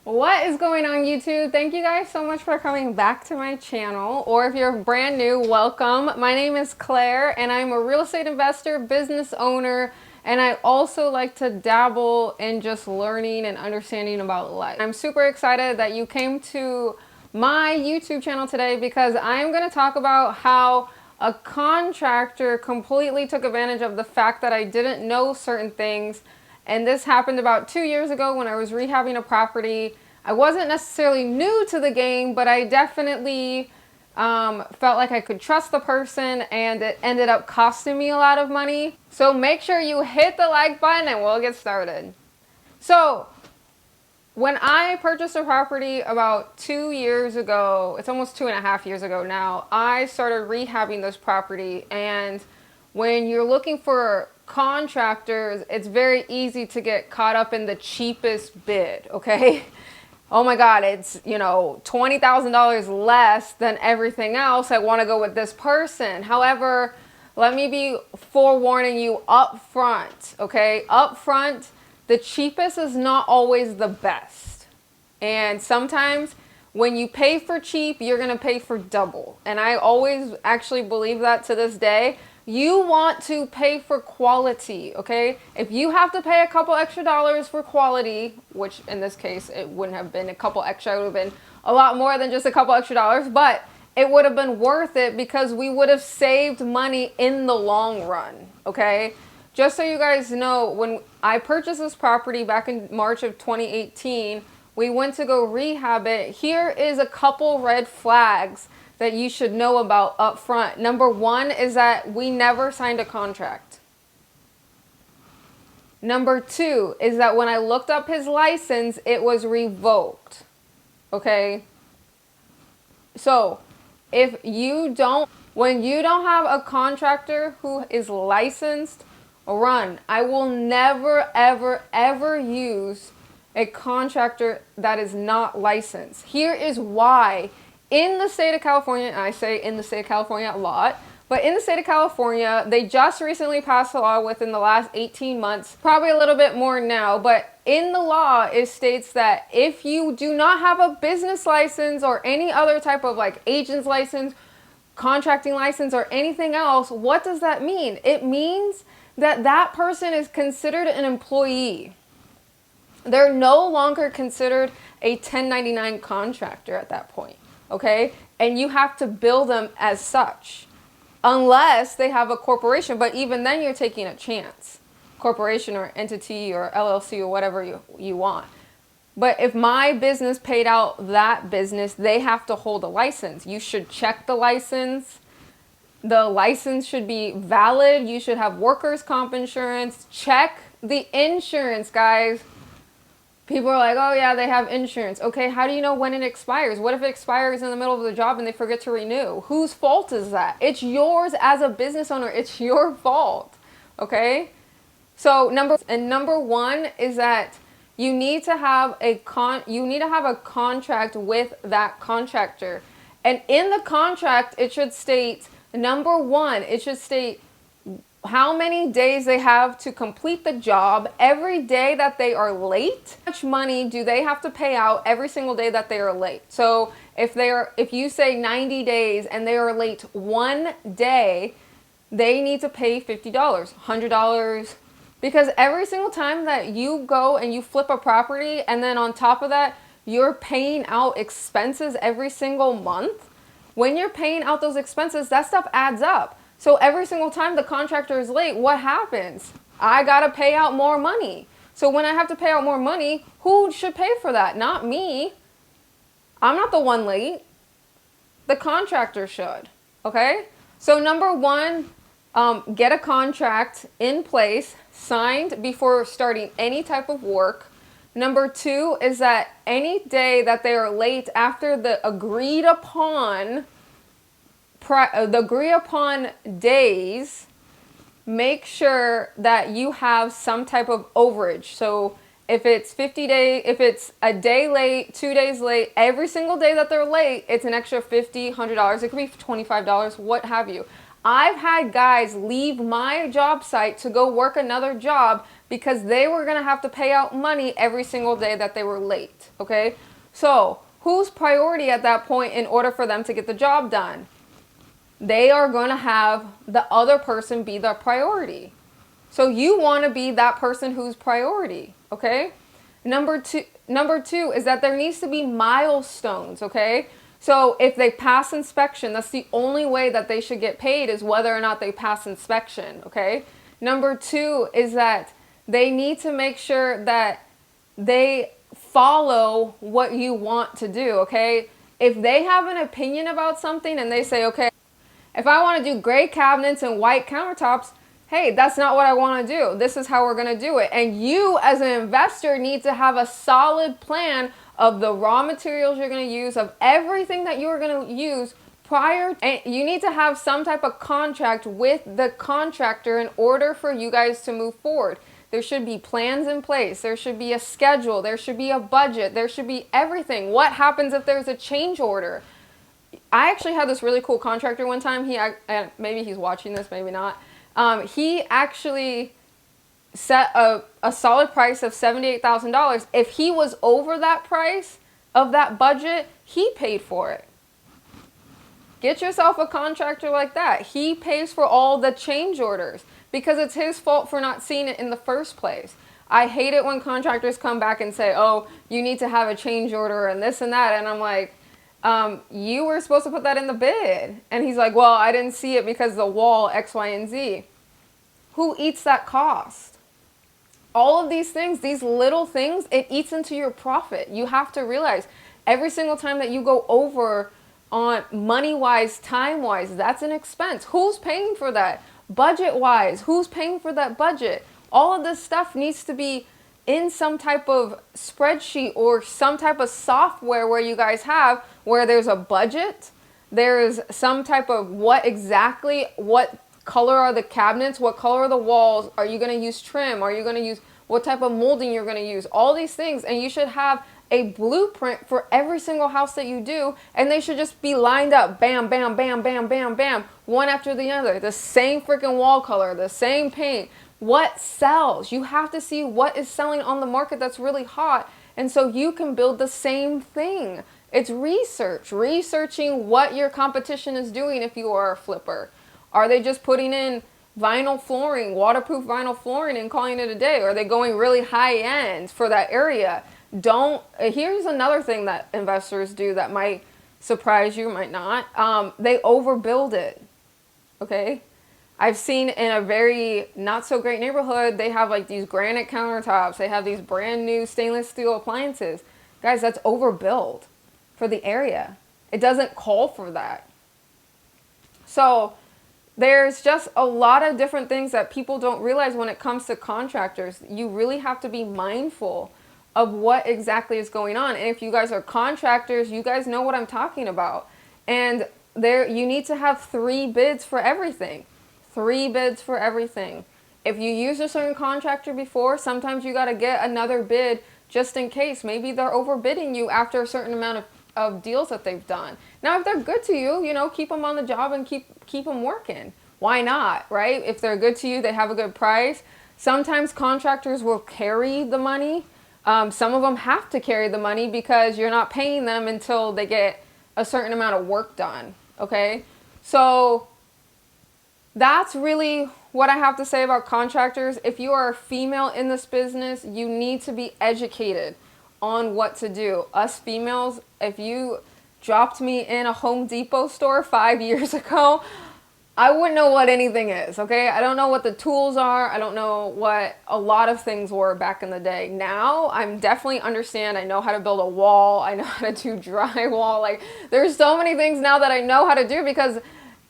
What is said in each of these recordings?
What is going on, YouTube? Thank you guys so much for coming back to my channel, or if you're brand new, welcome. My name is Claire and I'm a real estate investor, business owner, and I also like to dabble in just learning and understanding about life. I'm super excited that you came to my YouTube channel today because I am going to talk about how a contractor completely took advantage of the fact that I didn't know certain things. And this happened about 2 years ago when I was rehabbing a property. I wasn't necessarily new to the game, but I definitely felt like I could trust the person, and it ended up costing me a lot of money. So make sure you hit the like button and we'll get started. So when I purchased a property about 2 years ago, it's almost 2.5 years ago now, I started rehabbing this property. And when you're looking for contractors, it's very easy to get caught up in the cheapest bid, okay? Oh my God, it's, $20,000 less than everything else. I want to go with this person. However, let me be forewarning you up front, okay? Up front, the cheapest is not always the best. And sometimes when you pay for cheap, you're going to pay for double. And I always actually believe that to this day. You want to pay for quality, okay? If you have to pay a couple extra dollars for quality, which in this case, it wouldn't have been a couple extra, it would have been a lot more than just a couple extra dollars, but it would have been worth it because we would have saved money in the long run, okay? Just so you guys know, when I purchased this property back in March of 2018, we went to go rehab it. Here is a couple red flags that you should know about up front. Number one is that we never signed a contract. Number two is that when I looked up his license, it was revoked. Okay? So, when you don't have a contractor who is licensed, run. I will never, ever, ever use a contractor that is not licensed. Here is why. In the state of California, and I say in the state of California a lot, but in the state of California, they just recently passed a law within the last 18 months, probably a little bit more now, but in the law, it states that if you do not have a business license or any other type of like agent's license, contracting license, or anything else, what does that mean? It means that that person is considered an employee. They're no longer considered a 1099 contractor at that point. Okay, and you have to bill them as such, unless they have a corporation. But even then, you're taking a chance, corporation or entity or LLC or whatever you want. But if my business paid out that business, they have to hold a license. You should check the license. The license should be valid. You should have workers' comp insurance. Check the insurance, guys. People are like, oh yeah, they have insurance. Okay, how do you know when it expires? What if it expires in the middle of the job and they forget to renew? Whose fault is that? It's yours as a business owner. It's your fault. Okay? So number one is that you need to have a contract with that contractor. And in the contract, it should state, number one, it should state how many days they have to complete the job, every day that they are late, how much money do they have to pay out every single day that they are late. So if you say 90 days and they are late one day, they need to pay $50, $100, because every single time that you go and you flip a property, and then on top of that, you're paying out expenses every single month. When you're paying out those expenses, that stuff adds up. So every single time the contractor is late, what happens? I got to pay out more money. So when I have to pay out more money, who should pay for that? Not me. I'm not the one late. The contractor should. Okay? So number one, get a contract in place, signed before starting any type of work. Number two is that any day that they are late after the agreed upon days, make sure that you have some type of overage. So if it's 50 days, if it's a day late, 2 days late, every single day that they're late, it's an extra $50, $100. It could be $25, what have you. I've had guys leave my job site to go work another job because they were going to have to pay out money every single day that they were late. Okay. So whose priority at that point in order for them to get the job done? They are going to have the other person be the priority. So you want to be that person who's priority. Okay. Number two is that there needs to be milestones. Okay. So if they pass inspection, that's the only way that they should get paid, is whether or not they pass inspection. Okay. Number two is that they need to make sure that they follow what you want to do. Okay. If they have an opinion about something and they say, okay, if I want to do gray cabinets and white countertops, hey, that's not what I want to do. This is how we're going to do it. And you as an investor need to have a solid plan of the raw materials you're going to use, of everything that you're going to use prior. And you need to have some type of contract with the contractor in order for you guys to move forward. There should be plans in place. There should be a schedule. There should be a budget. There should be everything. What happens if there's a change order? I actually had this really cool contractor one time. Maybe he's watching this, maybe not. He actually set a solid price of $78,000. If he was over that price of that budget, he paid for it. Get yourself a contractor like that. He pays for all the change orders because it's his fault for not seeing it in the first place. I hate it when contractors come back and say, oh, you need to have a change order and this and that. And I'm like, you were supposed to put that in the bid. And he's like, well, I didn't see it because the wall X, Y, and Z. Who eats that cost? All of these things, these little things, it eats into your profit. You have to realize every single time that you go over on money-wise, time-wise, that's an expense. Who's paying for that? Budget-wise, who's paying for that budget? All of this stuff needs to be in some type of spreadsheet or some type of software where you guys have, where there's a budget, there's some type of what color are the cabinets, what color are the walls, are you going to use trim, are you going to use what type of molding you're going to use, all these things. And you should have a blueprint for every single house that you do, and they should just be lined up, bam, bam, bam, bam, bam, bam, one after the other, the same freaking wall color, the same paint. What sells? You have to see what is selling on the market that's really hot, and so you can build the same thing. It's researching what your competition is doing. If you are a flipper, are they just putting in vinyl flooring, waterproof vinyl flooring, and calling it a day? Or are they going really high end for that area? Here's another thing that investors do that might surprise you, might not. They overbuild it. Okay. I've seen in a very not so great neighborhood, they have like these granite countertops. They have these brand new stainless steel appliances. Guys, that's overbuilt for the area. It doesn't call for that. So there's just a lot of different things that people don't realize when it comes to contractors. You really have to be mindful of what exactly is going on. And if you guys are contractors, you guys know what I'm talking about. And you need to have 3 bids for everything. 3 bids for everything. If you used a certain contractor before, sometimes you got to get another bid just in case. Maybe they're overbidding you after a certain amount of deals that they've done. Now, if they're good to you, keep them on the job and keep them working. Why not, right? If they're good to you, they have a good price. Sometimes contractors will carry the money. Some of them have to carry the money because you're not paying them until they get a certain amount of work done. Okay? So that's really what I have to say about contractors. If you are a female in this business, you need to be educated on what to do. Us females, if you dropped me in a Home Depot store 5 years ago, I wouldn't know what anything is, okay? I don't know what the tools are. I don't know what a lot of things were back in the day. Now, I'm definitely understand. I know how to build a wall. I know how to do drywall. Like, there's so many things now that I know how to do because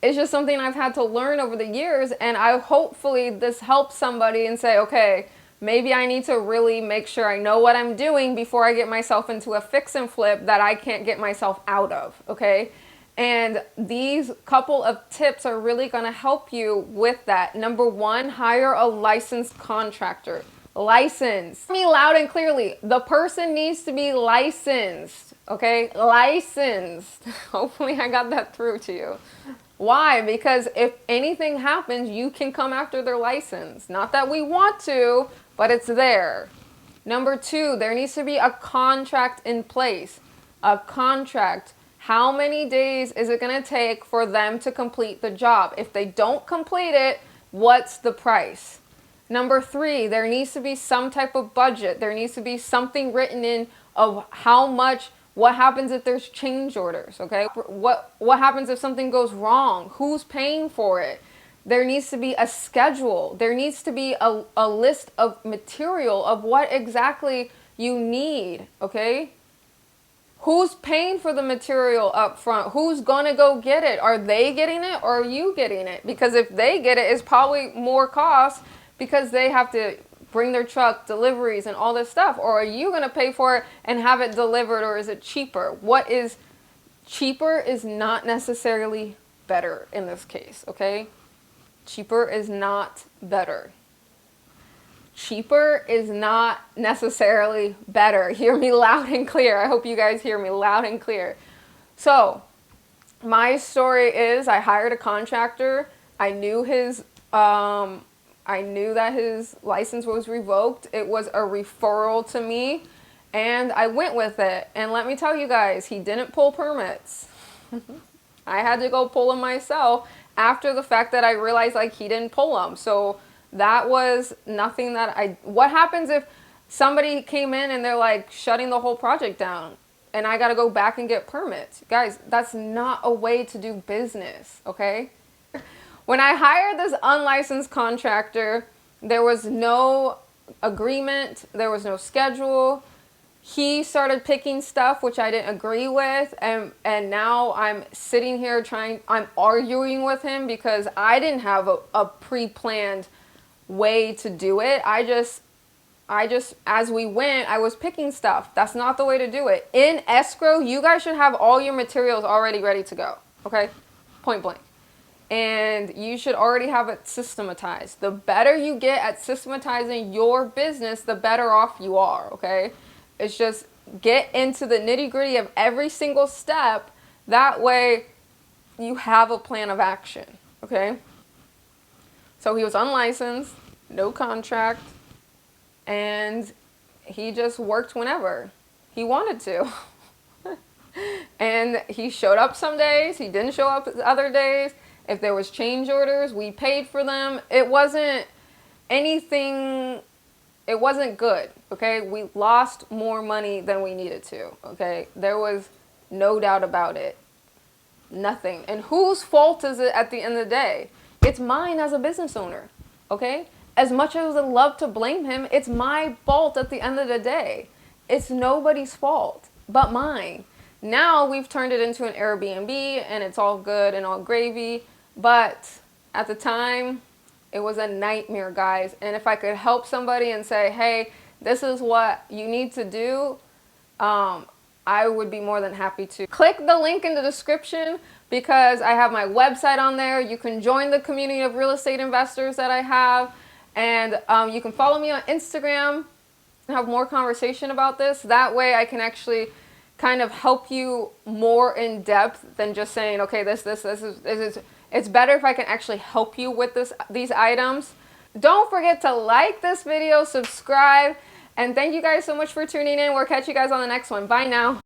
it's just something I've had to learn over the years. And hopefully this helps somebody and say, okay, maybe I need to really make sure I know what I'm doing before I get myself into a fix and flip that I can't get myself out of, okay? And these couple of tips are really going to help you with that. Number 1, hire a licensed contractor. Licensed. Me loud and clearly. The person needs to be licensed, okay? Licensed. Hopefully I got that through to you. Why? Because if anything happens, you can come after their license. Not that we want to, but it's there. Number two, there needs to be a contract in place. A contract. How many days is it going to take for them to complete the job? If they don't complete it, what's the price? Number three, there needs to be some type of budget. There needs to be something written in of how much, what happens if there's change orders, okay? What happens if something goes wrong? Who's paying for it? There needs to be a schedule. There needs to be a list of material of what exactly you need, okay? Who's paying for the material up front? Who's going to go get it? Are they getting it or are you getting it? Because if they get it, it's probably more cost because they have to bring their truck, deliveries, and all this stuff. Or are you going to pay for it and have it delivered, or is it cheaper? What is cheaper is not necessarily better in this case, okay? Cheaper is not better. Cheaper is not necessarily better. Hear me loud and clear. I hope you guys hear me loud and clear. So, my story is I hired a contractor. I knew that his license was revoked. It was a referral to me, and I went with it. And let me tell you guys, he didn't pull permits. I had to go pull them myself after the fact that I realized like he didn't pull them. So that was nothing that what happens if somebody came in and they're like shutting the whole project down and I got to go back and get permits? Guys, that's not a way to do business, okay? When I hired this unlicensed contractor, there was no agreement, there was no schedule. He started picking stuff which I didn't agree with, and now I'm sitting here I'm arguing with him because I didn't have a pre-planned way to do it. I just as we went, I was picking stuff. That's not the way to do it. In escrow, you guys should have all your materials already ready to go, okay? Point blank. And you should already have it systematized. The better you get at systematizing your business, the better off you are, okay? It's just get into the nitty-gritty of every single step. That way you have a plan of action, okay? So he was unlicensed, no contract, and he just worked whenever he wanted to. And he showed up some days, he didn't show up other days. If there was change orders, we paid for them. It wasn't anything, it wasn't good, okay? We lost more money than we needed to, okay? There was no doubt about it. Nothing. And whose fault is it at the end of the day? It's mine as a business owner, okay? As much as I would love to blame him, it's my fault at the end of the day. It's nobody's fault but mine. Now we've turned it into an Airbnb and it's all good and all gravy, but at the time, it was a nightmare, guys. And if I could help somebody and say, hey, this is what you need to do, I would be more than happy to. Click the link in the description because I have my website on there. You can join the community of real estate investors that I have. And you can follow me on Instagram and have more conversation about this. That way I can actually kind of help you more in depth than just saying, okay, this is. It's better if I can actually help you with these items. Don't forget to like this video, subscribe, and thank you guys so much for tuning in. We'll catch you guys on the next one. Bye now.